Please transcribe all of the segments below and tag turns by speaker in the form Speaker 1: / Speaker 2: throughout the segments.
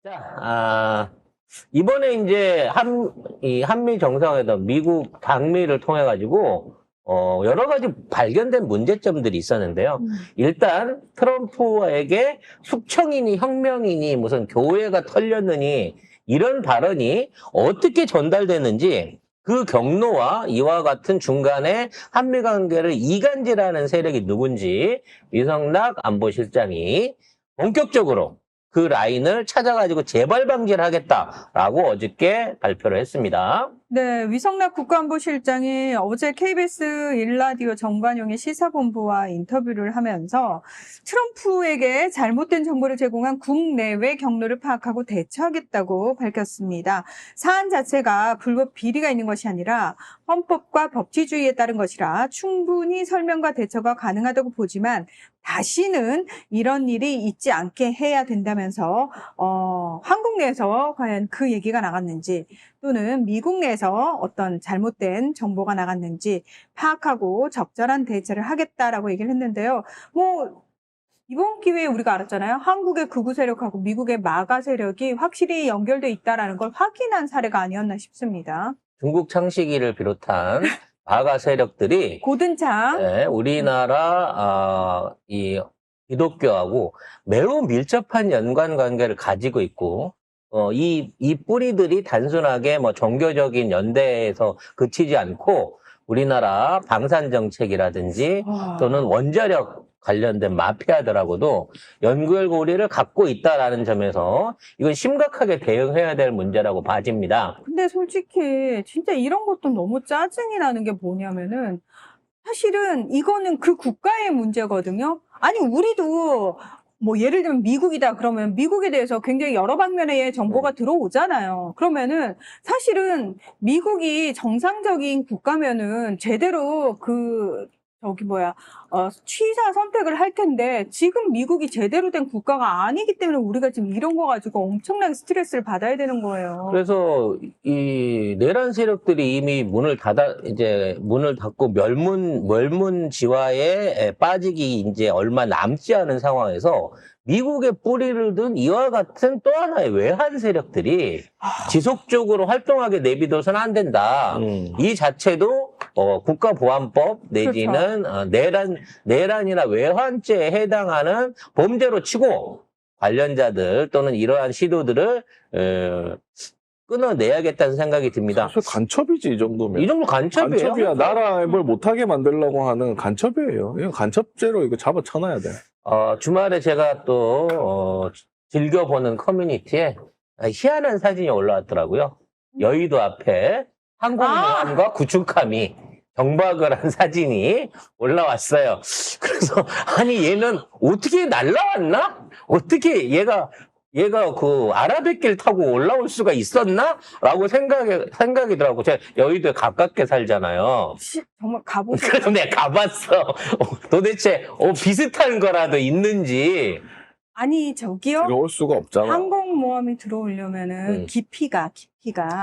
Speaker 1: 자, 이번에 이제 이 한미 정상회담, 미국 방미를 통해 가지고 여러 가지 발견된 문제점들이 있었는데요. 일단 트럼프에게 숙청이니 혁명이니 무슨 교회가 털렸느니 이런 발언이 어떻게 전달되는지 그 경로와 이와 같은 중간에 한미 관계를 이간질하는 세력이 누군지 위성락 안보실장이 본격적으로 그 라인을 찾아가지고 재발 방지를 하겠다라고 어저께 발표를 했습니다.
Speaker 2: 네, 위성락 국가안보실장이 어제 KBS 1라디오 정관용의 시사본부와 인터뷰를 하면서 트럼프에게 잘못된 정보를 제공한 국내외 경로를 파악하고 대처하겠다고 밝혔습니다. 사안 자체가 불법 비리가 있는 것이 아니라 헌법과 법치주의에 따른 것이라 충분히 설명과 대처가 가능하다고 보지만 다시는 이런 일이 있지 않게 해야 된다면서 한국 내에서 과연 그 얘기가 나갔는지 또는 미국 내에서 어떤 잘못된 정보가 나갔는지 파악하고 적절한 대처를 하겠다라고 얘기를 했는데요. 이번 기회에 우리가 알았잖아요. 한국의 극우 세력하고 미국의 마가 세력이 확실히 연결돼 있다라는 걸 확인한 사례가 아니었나 싶습니다.
Speaker 1: 중국 창시기를 비롯한 마가 세력들이
Speaker 2: 고든창.
Speaker 1: 우리나라 이 기독교하고 매우 밀접한 연관 관계를 가지고 있고 이 뿌리들이 단순하게 종교적인 연대에서 그치지 않고 우리나라 방산 정책이라든지 또는 원자력 관련된 마피아들하고도 연결고리를 갖고 있다라는 점에서 이건 심각하게 대응해야 될 문제라고 봐집니다.
Speaker 2: 근데 솔직히 진짜 이런 것도 너무 짜증이 나는 게 뭐냐면은 사실은 이거는 그 국가의 문제거든요. 아니 우리도 예를 들면 미국이다 그러면 미국에 대해서 굉장히 여러 방면의 정보가 들어오잖아요. 그러면은 사실은 미국이 정상적인 국가면은 제대로 취사 선택을 할 텐데 지금 미국이 제대로 된 국가가 아니기 때문에 우리가 지금 이런 거 가지고 엄청나게 스트레스를 받아야 되는 거예요.
Speaker 1: 그래서 이 내란 세력들이 이미 문을 닫고 멸문지화에 빠지기 이제 얼마 남지 않은 상황에서 미국의 뿌리를 둔 이와 같은 또 하나의 외환 세력들이 지속적으로 활동하게 내비둬서는 안 된다. 이 자체도 국가보안법 내지는 내란이나 외환죄에 해당하는 범죄로 치고 관련자들 또는 이러한 시도들을 끊어내야겠다는 생각이 듭니다.
Speaker 3: 사실 간첩이지, 이 정도면.
Speaker 1: 이 정도 간첩이에요?
Speaker 3: 간첩이야. 나라에 뭘 못하게 만들려고 하는 간첩이에요. 이건 간첩죄로 이거 잡아 쳐놔야 돼.
Speaker 1: 주말에 제가 또 즐겨보는 커뮤니티에 희한한 사진이 올라왔더라고요. 여의도 앞에 항공모함과 구축함이 경박을 한 사진이 올라왔어요. 그래서 아니 얘는 어떻게 날라왔나? 어떻게 얘가 그 아라뱃길 타고 올라올 수가 있었나? 라고 생각이 들어가고 제가 여의도에 가깝게 살잖아요.
Speaker 2: 정말 가보세요.
Speaker 1: 그래서 내가 가봤어. 도대체 비슷한 거라도 있는지.
Speaker 2: 아니 저기요.
Speaker 3: 들어올 수가 없잖아.
Speaker 2: 항공모함이 들어오려면은 깊이가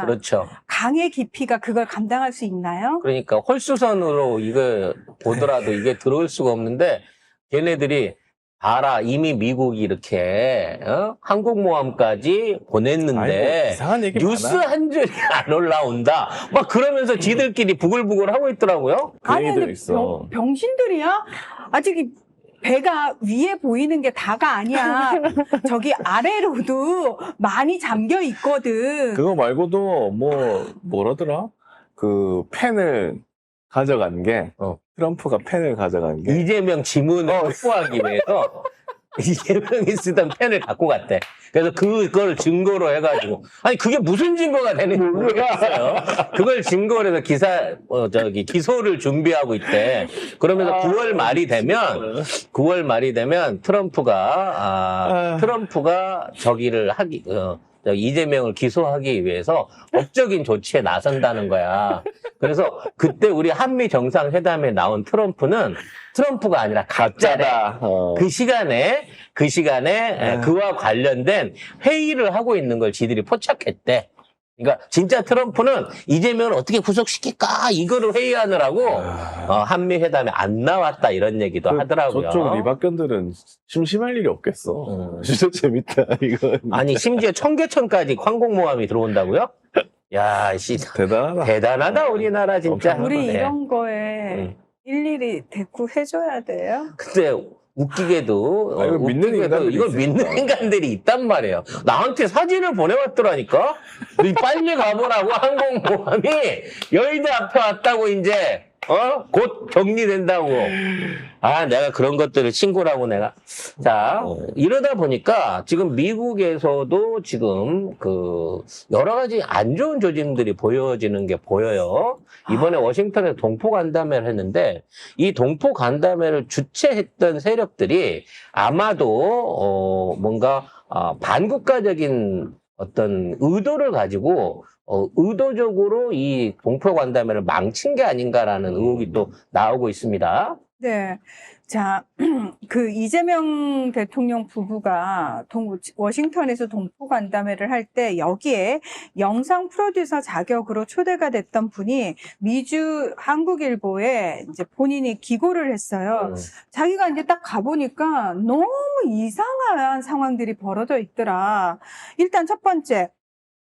Speaker 1: 그렇죠.
Speaker 2: 강의 깊이가 그걸 감당할 수 있나요?
Speaker 1: 그러니까 홀수선으로 이거 보더라도 이게 들어올 수가 없는데 걔네들이 알아 이미 미국이 이렇게 항공모함까지 보냈는데
Speaker 3: 아이고, 이상한 얘기
Speaker 1: 뉴스
Speaker 3: 많아.
Speaker 1: 한 줄이 안 올라온다. 막 그러면서 지들끼리 부글부글 하고 있더라고요.
Speaker 3: 그 얘기도
Speaker 2: 근데
Speaker 3: 있어.
Speaker 2: 병신들이야? 아직 배가 위에 보이는 게 다가 아니야. 저기 아래로도 많이 잠겨 있거든.
Speaker 3: 그거 말고도 뭐라더라? 그 펜을 가져간 게 트럼프가 펜을 가져간 게
Speaker 1: 이재명 지문을 확보하기 위해서 이재명이 쓰던 펜을 갖고 갔대. 그래서 그걸 증거로 해가지고 아니 그게 무슨 증거가 되는지 모르겠어요. 그걸 증거로 해서 기소를 준비하고 있대. 그러면서 9월 말이 되면 트럼프가 이재명을 기소하기 위해서 법적인 조치에 나선다는 거야. 그래서 그때 우리 한미 정상회담에 나온 트럼프가 아니라 가짜다. 그 시간에 그와 관련된 회의를 하고 있는 걸 지들이 포착했대. 그러니까 진짜 트럼프는 이재명을 어떻게 구속시킬까 이거를 회의하느라고 한미 회담에 안 나왔다 이런 얘기도 하더라고요.
Speaker 3: 저쪽 리박견들은 심심할 일이 없겠어. 진짜 재밌다 이거.
Speaker 1: 아니 심지어 청계천까지 항공모함이 들어온다고요? 야, 씨 대단하다 우리나라 진짜.
Speaker 2: 우리
Speaker 1: 네.
Speaker 2: 이런 거에 일일이 대꾸 해줘야 돼요.
Speaker 1: 근데 웃기게도
Speaker 3: 이거 믿는 인간들이
Speaker 1: 이걸
Speaker 3: 있으니까.
Speaker 1: 믿는 인간들이 있단 말이에요. 나한테 사진을 보내왔더라니까. 너 빨리 가보라고 항공모함이 여의도 앞에 왔다고 이제 곧 정리된다고. 아, 내가 그런 것들을 친구라고 내가. 자, 이러다 보니까 지금 미국에서도 지금 그 여러 가지 안 좋은 조짐들이 보여지는 게 보여요. 이번에 워싱턴에 동포 간담회를 했는데 이 동포 간담회를 주최했던 세력들이 아마도 뭔가 반국가적인 어떤 의도를 가지고 의도적으로 이 동포 간담회를 망친 게 아닌가라는 의혹이 또 나오고 있습니다.
Speaker 2: 네. 자, 그 이재명 대통령 부부가 워싱턴에서 동포 간담회를 할 때 여기에 영상 프로듀서 자격으로 초대가 됐던 분이 미주 한국일보에 이제 본인이 기고를 했어요. 자기가 이제 딱 가보니까 너무 이상한 상황들이 벌어져 있더라. 일단 첫 번째,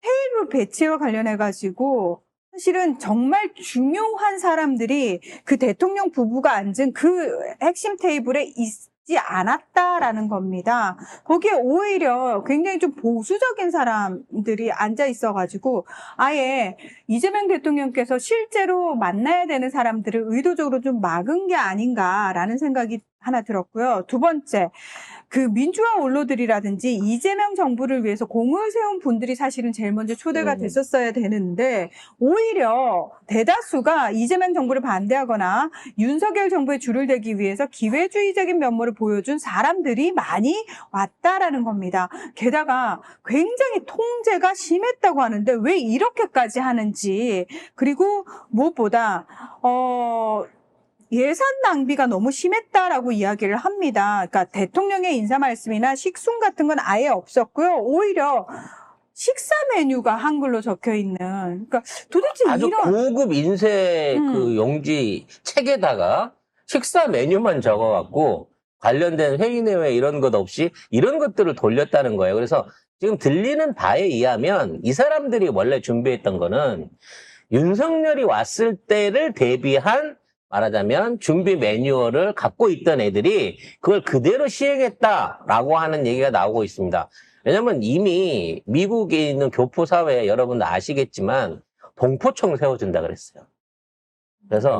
Speaker 2: 테이블 배치와 관련해가지고 사실은 정말 중요한 사람들이 그 대통령 부부가 앉은 그 핵심 테이블에 있지 않았다라는 겁니다. 거기에 오히려 굉장히 좀 보수적인 사람들이 앉아 있어가지고 아예 이재명 대통령께서 실제로 만나야 되는 사람들을 의도적으로 좀 막은 게 아닌가라는 생각이 하나 들었고요. 두 번째, 그 민주화 원로들이라든지 이재명 정부를 위해서 공을 세운 분들이 사실은 제일 먼저 초대가 됐었어야 되는데 오히려 대다수가 이재명 정부를 반대하거나 윤석열 정부에 줄을 대기 위해서 기회주의적인 면모를 보여준 사람들이 많이 왔다라는 겁니다. 게다가 굉장히 통제가 심했다고 하는데 왜 이렇게까지 하는지, 그리고 무엇보다 예산 낭비가 너무 심했다라고 이야기를 합니다. 그러니까 대통령의 인사 말씀이나 식순 같은 건 아예 없었고요. 오히려 식사 메뉴가 한글로 적혀 있는. 그러니까 도대체
Speaker 1: 아주
Speaker 2: 이런
Speaker 1: 고급 인쇄 그 용지 책에다가 식사 메뉴만 적어갖고 관련된 회의 내외 이런 것 없이 이런 것들을 돌렸다는 거예요. 그래서 지금 들리는 바에 의하면 이 사람들이 원래 준비했던 거는 윤석열이 왔을 때를 대비한 말하자면 준비 매뉴얼을 갖고 있던 애들이 그걸 그대로 시행했다라고 하는 얘기가 나오고 있습니다. 왜냐면 이미 미국에 있는 교포사회 여러분도 아시겠지만 동포청 세워준다 그랬어요. 그래서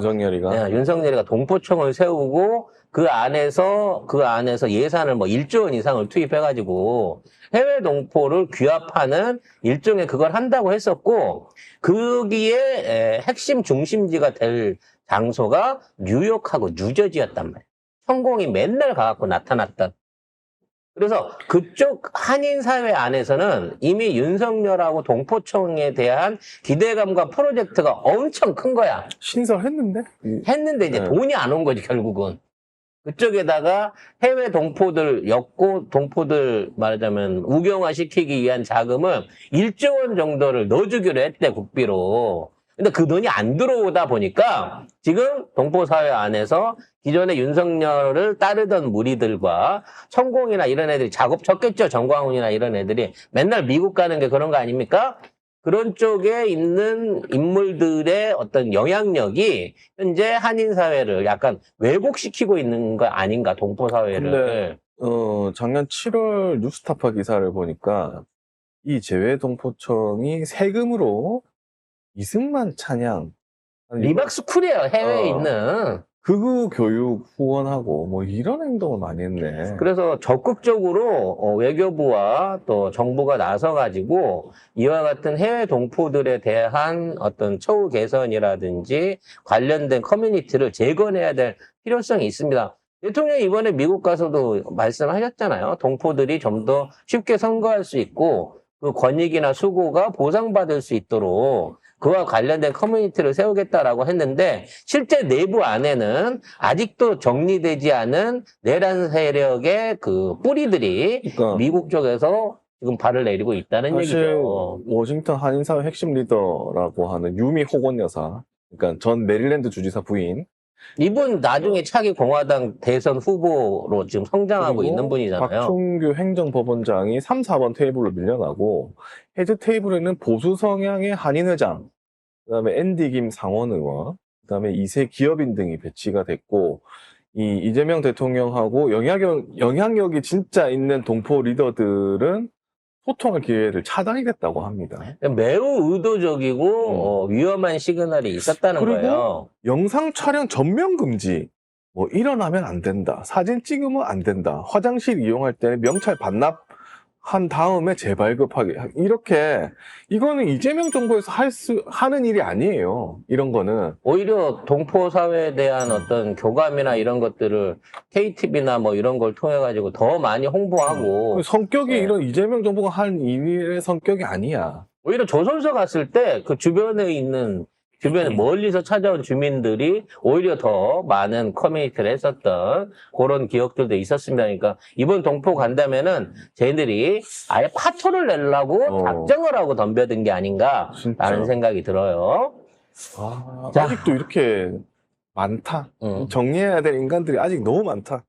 Speaker 1: 윤석열이가 동포청을 세우고 그 안에서 예산을 뭐 1조 원 이상을 투입해가지고 해외 동포를 귀합하는 일종의 그걸 한다고 했었고 거기에 핵심 중심지가 될 장소가 뉴욕하고 뉴저지였단 말이에요. 천공이 맨날 가갖고 나타났다. 그래서 그쪽 한인사회 안에서는 이미 윤석열하고 동포청에 대한 기대감과 프로젝트가 엄청 큰 거야.
Speaker 3: 신설했는데?
Speaker 1: 했는데 이제 돈이 안 온 거지, 결국은. 그쪽에다가 해외 동포들 동포들 말하자면 우경화 시키기 위한 자금을 1조 원 정도를 넣어주기로 했대, 국비로. 근데 그 돈이 안 들어오다 보니까 지금 동포사회 안에서 기존에 윤석열을 따르던 무리들과 천공이나 이런 애들이 작업 쳤겠죠. 정광훈이나 이런 애들이 맨날 미국 가는 게 그런 거 아닙니까? 그런 쪽에 있는 인물들의 어떤 영향력이 현재 한인사회를 약간 왜곡시키고 있는 거 아닌가, 동포사회를.
Speaker 3: 근데, 작년 7월 뉴스타파 기사를 보니까 이 재외동포청이 세금으로 이승만 찬양
Speaker 1: 리박스쿨이에요, 해외에 있는.
Speaker 3: 극우 교육 후원하고 뭐 이런 행동을 많이 했네.
Speaker 1: 그래서 적극적으로 외교부와 또 정부가 나서가지고 이와 같은 해외 동포들에 대한 어떤 처우 개선이라든지 관련된 커뮤니티를 재건해야 될 필요성이 있습니다. 대통령이 이번에 미국 가서도 말씀하셨잖아요. 동포들이 좀 더 쉽게 선거할 수 있고 그 권익이나 수고가 보상받을 수 있도록 그와 관련된 커뮤니티를 세우겠다라고 했는데 실제 내부 안에는 아직도 정리되지 않은 내란 세력의 그 뿌리들이
Speaker 3: 그러니까
Speaker 1: 미국 쪽에서 지금 발을 내리고 있다는
Speaker 3: 사실
Speaker 1: 얘기죠.
Speaker 3: 워싱턴 한인사회 핵심 리더라고 하는 유미 호건 여사, 그러니까 전 메릴랜드 주지사 부인,
Speaker 1: 이분 나중에 차기 공화당 대선 후보로 지금 성장하고
Speaker 3: 그리고
Speaker 1: 있는 분이잖아요.
Speaker 3: 박충규 행정법원장이 3, 4번 테이블로 밀려나고 헤드 테이블에는 보수 성향의 한인회장, 그다음에 앤디 김 상원 의원, 그다음에 이세 기업인 등이 배치가 됐고 이 이재명 대통령하고 영향력이 진짜 있는 동포 리더들은 소통할 기회를 차단이 됐다고 합니다.
Speaker 1: 매우 의도적이고 위험한 시그널이 있었다는
Speaker 3: 그리고
Speaker 1: 거예요.
Speaker 3: 영상 촬영 전면 금지, 뭐 일어나면 안 된다, 사진 찍으면 안 된다, 화장실 이용할 때는 명찰 반납한 다음에 재발급하게, 이렇게 이거는 이재명 정부에서 하는 일이 아니에요. 이런 거는
Speaker 1: 오히려 동포 사회에 대한 어떤 교감이나 이런 것들을 KTV나 뭐 이런 걸 통해 가지고 더 많이 홍보하고
Speaker 3: 성격이
Speaker 1: 네.
Speaker 3: 이런 이재명 정부가 한 일의 성격이 아니야.
Speaker 1: 오히려 조선소 갔을 때 그 주변에 멀리서 찾아온 주민들이 오히려 더 많은 커뮤니티를 했었던 그런 기억들도 있었습니다. 그러니까 이번 동포 간다면은 쟤들이 아예 파토를 내려고 작정을 하고 덤벼든 게 아닌가라는
Speaker 3: 진짜.
Speaker 1: 생각이 들어요. 자.
Speaker 3: 아직도 이렇게 많다. 정리해야 될 인간들이 아직 너무 많다.